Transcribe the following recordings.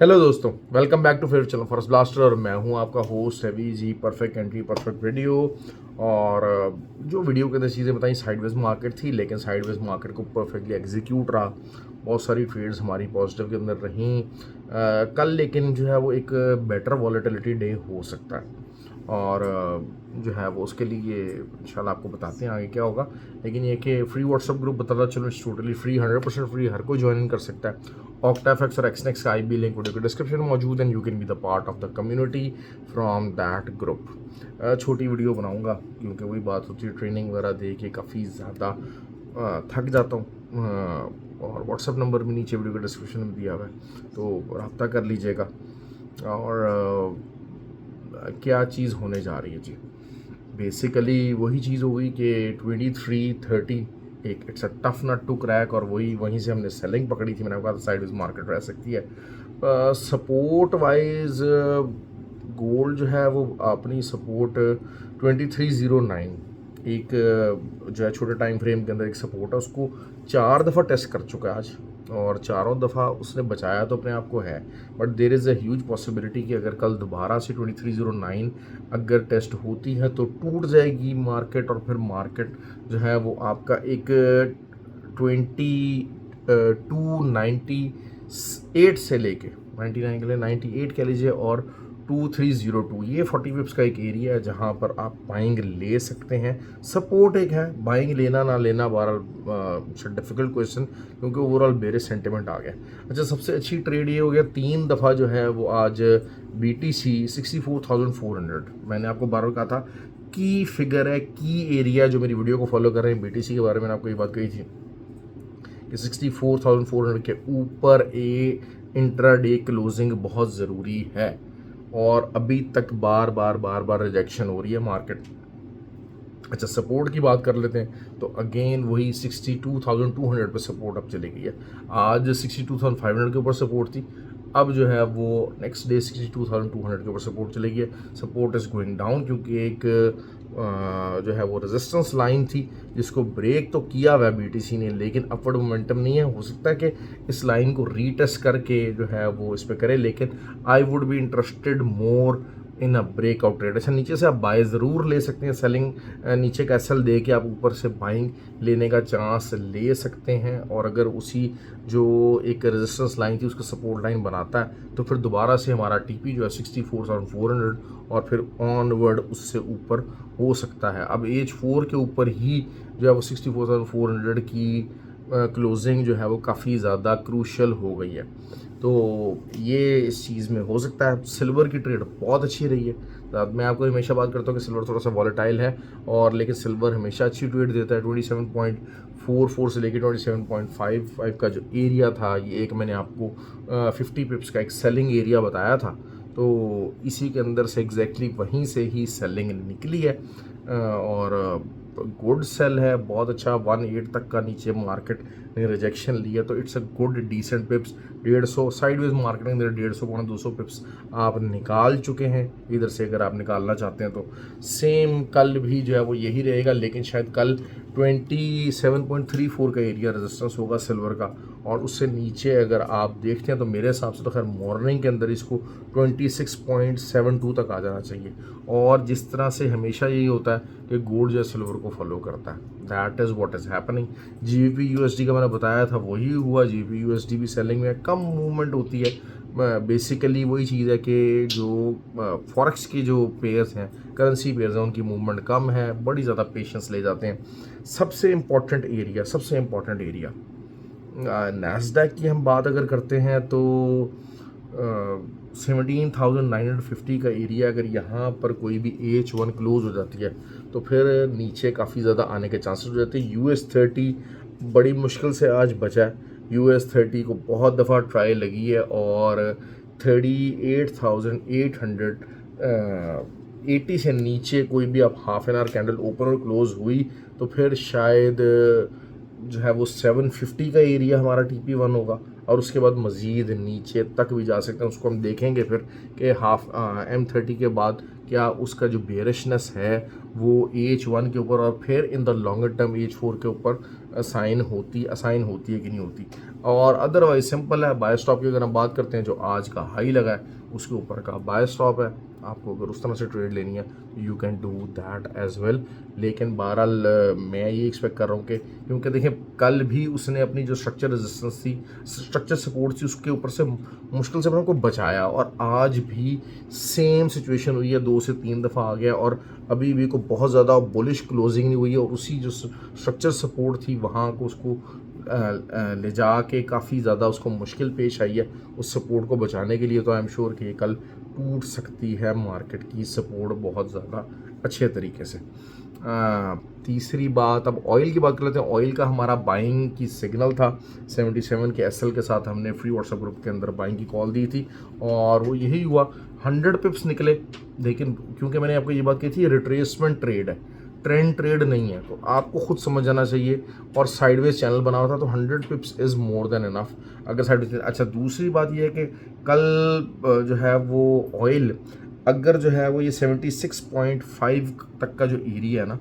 Hello दोस्तों, welcome back to favourite channel Forest Blaster. और मैं हूं आपका host Ravi ji. Perfect entry, perfect video. और जो वीडियो के अंदर चीज़ें बताई, साइडवेज मार्केट थी, लेकिन साइडवेज मार्केट को परफेक्टली एग्जीक्यूट रहा। बहुत सारी ट्रेड्स हमारी पॉजिटिव के अंदर रहीं कल, लेकिन जो है वो एक बेटर वॉलेटिलिटी डे हो सकता है। और जो है वो उसके लिए इंशाल्लाह आपको बताते हैं आगे क्या होगा। लेकिन ये कि फ्री व्हाट्सअप ग्रुप बताता चलो, इट्स टोटली फ्री, 100% फ्री, हर कोई ज्वाइन कर सकता है। ऑक्टाफेक्स और एक्सनेक्स का IB लिंक वीडियो के डिस्क्रिप्शन में मौजूद है। You can be the part of the community from that group. छोटी वीडियो बनाऊंगा क्योंकि वही बात होती है, ट्रेनिंग वगैरह दे के काफ़ी ज़्यादा थक जाता हूँ। और व्हाट्सअप नंबर भी नीचे वीडियो के डिस्क्रिप्शन में दिया हुआ है, तो रब्ता कर लीजिएगा। और क्या चीज़ होने जा रही है जी, बेसिकली वही चीज़ हो गई कि 2330 एक it's a tough nut to crack. और वहीं से हमने सेलिंग पकड़ी थी। मैंने कहा था साइडवेज मार्केट रह सकती है। सपोर्ट वाइज गोल्ड जो है वो अपनी सपोर्ट 2309, एक जो है छोटे टाइम फ्रेम के अंदर एक सपोर्ट है, उसको 4 दफ़ा टेस्ट कर चुका है आज। और चारों दफ़ा उसने बचाया तो अपने आप को है, but there is a huge possibility कि अगर कल दोबारा से 2309 अगर टेस्ट होती है तो टूट जाएगी मार्केट। और फिर मार्केट जो है वो आपका एक 2298 से लेके 99 के लिए 98 कह लीजिए, और 2302, ये 40 पिप्स का एक एरिया है जहाँ पर आप बाइंग ले सकते हैं। सपोर्ट एक है, बाइंग लेना ना लेना बहरहाल डिफिकल्ट क्वेश्चन, क्योंकि ओवरऑल बेरिश सेंटिमेंट आ गया। अच्छा, सबसे अच्छी ट्रेड ये हो गया, 3 दफ़ा जो है वो आज BTC 64,400, मैंने आपको बार बार कहा था की फिगर है, की एरिया। जो मेरी वीडियो को फॉलो कर रहे हैं, BTC के बारे में आपको ये बात कही थी कि 64,400 के ऊपर इंट्राडे क्लोजिंग बहुत ज़रूरी है। और अभी तक बार बार रिजेक्शन हो रही है मार्केट। अच्छा, सपोर्ट की बात कर लेते हैं तो अगेन वही 62,200 पे सपोर्ट अब चली गई है। आज 62,500 के ऊपर सपोर्ट थी, अब जो है वो नेक्स्ट डे 62,200 के ऊपर सपोर्ट चलेगी है। सपोर्ट इज़ गोइंग डाउन क्योंकि एक जो है वो रेजिस्टेंस लाइन थी जिसको ब्रेक तो किया हुआ है BTC ने, लेकिन अपवर्ड मोमेंटम नहीं है। हो सकता है कि इस लाइन को रीटेस्ट करके जो है वो इस पर करे, लेकिन I would be interested more in a breakout trade. अच्छा, नीचे से आप बाय ज़रूर ले सकते हैं, सेलिंग नीचे का SL दे के आप ऊपर से बाइंग लेने का चांस ले सकते हैं। और अगर उसी जो एक रेजिस्टेंस लाइन थी उसका सपोर्ट लाइन बनाता है तो फिर दोबारा से हमारा TP जो है 64,400 और फिर ऑनवर्ड उससे ऊपर हो सकता है। अब H4 के ऊपर ही जो है वो 64,400 की क्लोजिंग जो है वो काफ़ी ज़्यादा क्रूशल हो गई है। तो ये इस चीज़ में हो सकता है। सिल्वर की ट्रेड बहुत अच्छी रही है। तो मैं आपको हमेशा बात करता हूँ कि सिल्वर थोड़ा सा वॉलेटाइल है, और लेकिन सिल्वर हमेशा अच्छी ट्रेड देता है। 27.44 से लेकर 27.55 का जो एरिया था, ये एक मैंने आपको 50 पिप्स का एक सेलिंग एरिया बताया था, तो इसी के अंदर से एग्जैक्टली वहीं से ही सेलिंग निकली है। और गुड सेल है, बहुत अच्छा। 1.8 तक का नीचे मार्केट ने रिजेक्शन लिया, तो it's a good decent pips. 150 sideways market के अंदर 150-200 पिप्स आप निकाल चुके हैं इधर से, अगर आप निकालना चाहते हैं तो। सेम कल भी जो है वो यही रहेगा, लेकिन शायद कल 27.34 का एरिया रेजिस्टेंस होगा सिल्वर का, और उससे नीचे अगर आप देखते हैं तो मेरे हिसाब से तो खैर मॉर्निंग के अंदर इसको 26.72 तक आ जाना चाहिए। और जिस तरह से हमेशा यही होता है कि गोल्ड जो सिल्वर को फॉलो करता है, that is what is happening. GBP USD का मैंने बताया था, वही हुआ। GBP USD भी सेलिंग में कम मूवमेंट होती है। बेसिकली वही चीज़ है कि जो फॉरेक्स के जो पेयर्स हैं, करेंसी पेयर्स हैं, उनकी मूवमेंट कम है, बड़ी ज़्यादा पेशेंस ले जाते हैं। सबसे इम्पॉर्टेंट एरिया नैस्डैक की हम बात अगर करते हैं तो 17,950 का एरिया, अगर यहाँ पर कोई भी H1 क्लोज हो जाती है तो फिर नीचे काफ़ी ज़्यादा आने के चांसेस हो जाते हैं। US30 बड़ी मुश्किल से आज बचा है। US30 को बहुत दफ़ा ट्राई लगी है, और 38,880 से नीचे कोई भी आप half an hour candle open और क्लोज हुई तो फिर शायद जो है वो 750 का एरिया हमारा TP1 होगा, और उसके बाद मज़ीद नीचे तक भी जा सकते हैं। उसको हम देखेंगे फिर कि हाफ M30 के बाद क्या उसका जो बेरिशनेस है वो H1 के ऊपर और फिर in the longer term H4 के ऊपर असाइन होती है कि नहीं होती। और अदरवाइज सिंपल है। बाय स्टॉप की अगर हम बात करते हैं, जो आज का हाई लगा है उसके ऊपर का बाय स्टॉप है। आपको अगर उस तरह से ट्रेड लेनी है you can do that as well. लेकिन बहरहाल मैं ये एक्सपेक्ट कर रहा हूँ कि, क्योंकि देखिए कल भी उसने अपनी जो स्ट्रक्चर रेजिस्टेंस थी, स्ट्रक्चर सपोर्ट थी, उसके ऊपर से मुश्किल से अपने को बचाया, और आज भी सेम सिचुएशन हुई है, 2 से 3 दफ़ा आ गया और अभी भी को बहुत ज़्यादा बुलिश क्लोजिंग नहीं हुई है, और उसी जो स्ट्रक्चर सपोर्ट थी वहाँ को उसको ले जा के काफ़ी ज़्यादा उसको मुश्किल पेश आई है उस सपोर्ट को बचाने के लिए। तो आई एम श्योर कि ये कल टूट सकती है मार्केट की सपोर्ट बहुत ज़्यादा अच्छे तरीके से। तीसरी बात, अब ऑयल की बात कर लेते हैं। ऑयल का हमारा बाइंग की सिग्नल था 77 के एसएल के साथ, हमने फ्री व्हाट्सएप ग्रुप के अंदर बाइंग की कॉल दी थी और वो यही हुआ, 100 पिप्स निकले। लेकिन क्योंकि मैंने आपको ये बात कही थी रिट्रेसमेंट ट्रेड है, ट्रेंड ट्रेड नहीं है, तो आपको खुद समझ जाना चाहिए। और साइडवेज चैनल बना हुआ था, तो 100 पिप्स इज़ मोर देन इनफ अगर साइडवेज। अच्छा, दूसरी बात ये है कि कल जो है वो ऑयल अगर जो है वो ये 76.5 तक का जो एरिया है ना,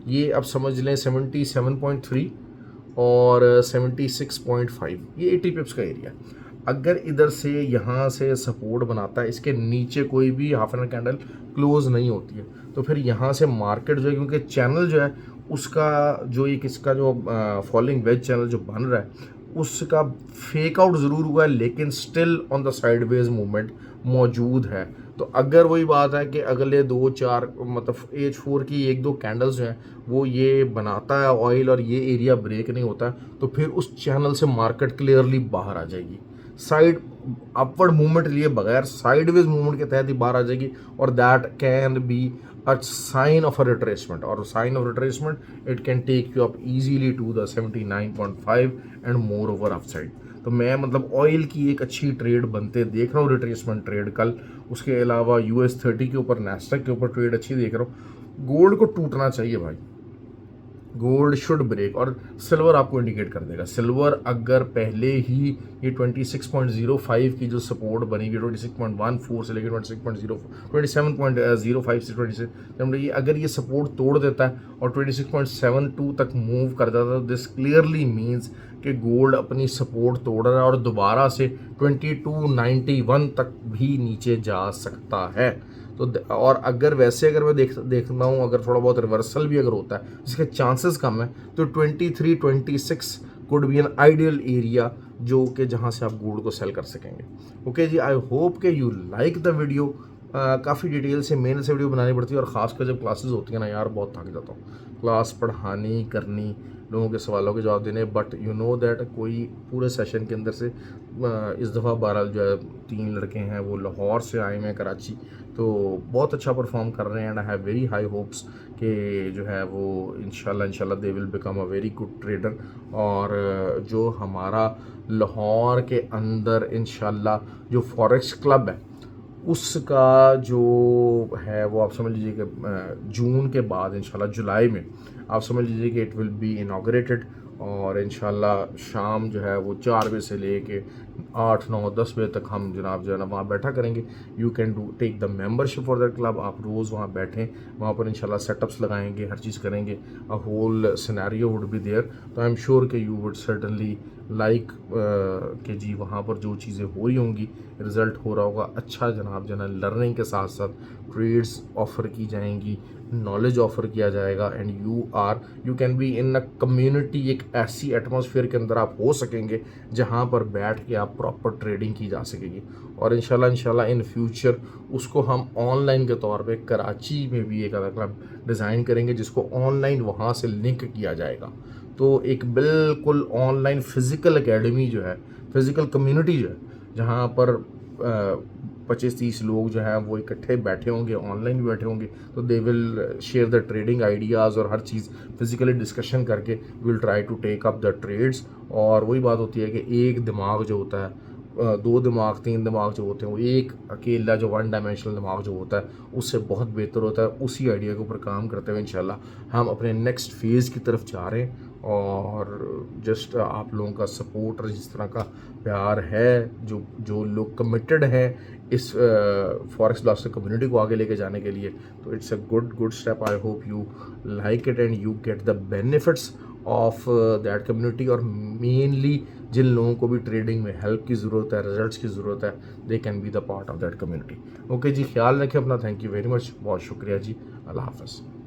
ये अब समझ लें 77.3 और 76.5, ये 80 पिप्स का एरिया। अगर इधर से यहाँ से सपोर्ट बनाता है, इसके नीचे कोई भी half an hour candle close नहीं होती है, तो फिर यहाँ से मार्केट जो है, क्योंकि चैनल जो है उसका जो एक इसका जो फॉलोइंग वेज चैनल जो बन रहा है उसका फेक आउट ज़रूर हुआ है, लेकिन still on the sideways movement मौजूद है। तो अगर वही बात है कि अगले 2-4 मतलब H4 की 1-2 कैंडल्स जो हैं वो ये बनाता है ऑयल और ये एरिया ब्रेक नहीं होता, तो फिर उस चैनल से मार्केट क्लियरली बाहर आ जाएगी। साइड अपवर्ड मूवमेंट लिए बगैर साइडवेज मूवमेंट के तहत ही बाहर आ जाएगी, और that can be a sign of a retracement, or a sign of retracement it can take you up easily to the 79.5 and more over upside। तो मैं मतलब ऑयल की एक अच्छी ट्रेड बनते देख रहा हूँ, रिट्रेसमेंट ट्रेड कल। उसके अलावा US30 के ऊपर, नैस्डैक के ऊपर ट्रेड अच्छी देख रहा हूँ। गोल्ड को टूटना चाहिए भाई, गोल्ड शुड ब्रेक, और सिल्वर आपको इंडिकेट कर देगा। सिल्वर अगर पहले ही ये 26.05 की जो सपोर्ट बनेगी, 26.14 से लेकर 27.05 से 26, ये अगर ये सपोर्ट तोड़ देता है और 26.72 तक मूव कर जाता है, दिस क्लियरली मीन्स कि गोल्ड अपनी सपोर्ट तोड़ रहा है और दोबारा से 2291 तक भी नीचे जा सकता है। तो और अगर वैसे अगर मैं देखता हूँ, अगर थोड़ा बहुत रिवर्सल भी अगर होता है जिसके चांसेस कम है, तो 23-26 could be an ideal area जो कि जहाँ से आप गोल्ड को सेल कर सकेंगे। ओके जी, आई होप कि यू लाइक द वीडियो। काफ़ी डिटेल से मेहनत से वीडियो बनानी पड़ती है, और ख़ासकर जब क्लासेस होती है ना यार, बहुत थक जाता हूँ क्लास पढ़ानी करनी, लोगों के सवालों के जवाब देने। बट यू नो दैट कोई पूरे सेशन के अंदर से इस दफ़ा बहरहाल जो है 3 लड़के हैं वो लाहौर से आए हैं, कराची, तो बहुत अच्छा परफॉर्म कर रहे हैं। And I have very high hopes कि जो है वो इंशाल्लाह they will become a very good trader. और जो हमारा लाहौर के अंदर इंशाल्लाह जो फॉरेक्स क्लब है उसका जो है वो आप समझ लीजिए कि जून के बाद इंशाल्लाह जुलाई में आप समझ लीजिए कि इट विल बी इनाग्रेटेड, और इंशाल्लाह शाम जो है वो 4 बजे से लेके 8-9-10 बजे तक हम जनाब जो है ना वहाँ बैठा करेंगे। You can do take the membership for that club. आप रोज़ वहाँ बैठें, वहाँ पर इंशाल्लाह सेटअप्स लगाएंगे, हर चीज़ करेंगे, a whole scenario would be there. तो आई एम श्योर कि यू वुड सर्टनली लाइक कि जी वहाँ पर जो चीज़ें हो रही होंगी, रिज़ल्ट हो रहा होगा अच्छा जनाब जना, लर्निंग के साथ साथ ट्रेड्स ऑफ़र की जाएंगी, नॉलेज ऑफ़र किया जाएगा, and you can be in a community. एक ऐसी एटमॉस्फेयर के अंदर आप हो सकेंगे जहाँ पर बैठ के आप प्रॉपर ट्रेडिंग की जा सकेगी। और इंशाल्लाह इन फ्यूचर उसको हम ऑनलाइन के तौर पे कराची में भी एक अलग क्लब डिज़ाइन करेंगे जिसको ऑनलाइन वहाँ से लिंक किया जाएगा। तो एक बिल्कुल ऑनलाइन फ़िज़िकल एकेडमी जो है, फ़िज़िकल कम्युनिटी जो है, जहाँ पर 25-30 लोग जो हैं वो इकट्ठे बैठे होंगे, ऑनलाइन भी बैठे होंगे, तो they will share the trading ideas और हर चीज़ फिज़िकली डिस्कशन करके will try to take up the trades. और वही बात होती है कि एक दिमाग जो होता है, 2 दिमाग 3 दिमाग जो होते हैं, वो एक अकेला जो 1 डायमेंशनल दिमाग जो होता है उससे बहुत बेहतर होता है। उसी आइडिया के ऊपर काम करते हुए इंशाल्लाह हम अपने नेक्स्ट फेज़ की तरफ जा रहे हैं। और जस्ट आप लोगों का सपोर्ट और जिस तरह का प्यार है, जो लोग कमिटेड हैं इस फॉरेक्स ब्लास्टर कम्युनिटी को आगे लेके जाने के लिए, तो it's a good step. I hope you like it and you get the benefits of that community, और मेनली जिन लोगों को भी ट्रेडिंग में हेल्प की ज़रूरत है, रिजल्ट्स की ज़रूरत है, they can be the part of that community. Okay जी, ख्याल रखें अपना। थैंक यू वेरी मच, बहुत शुक्रिया जी, अल्लाह हाफ़िज़।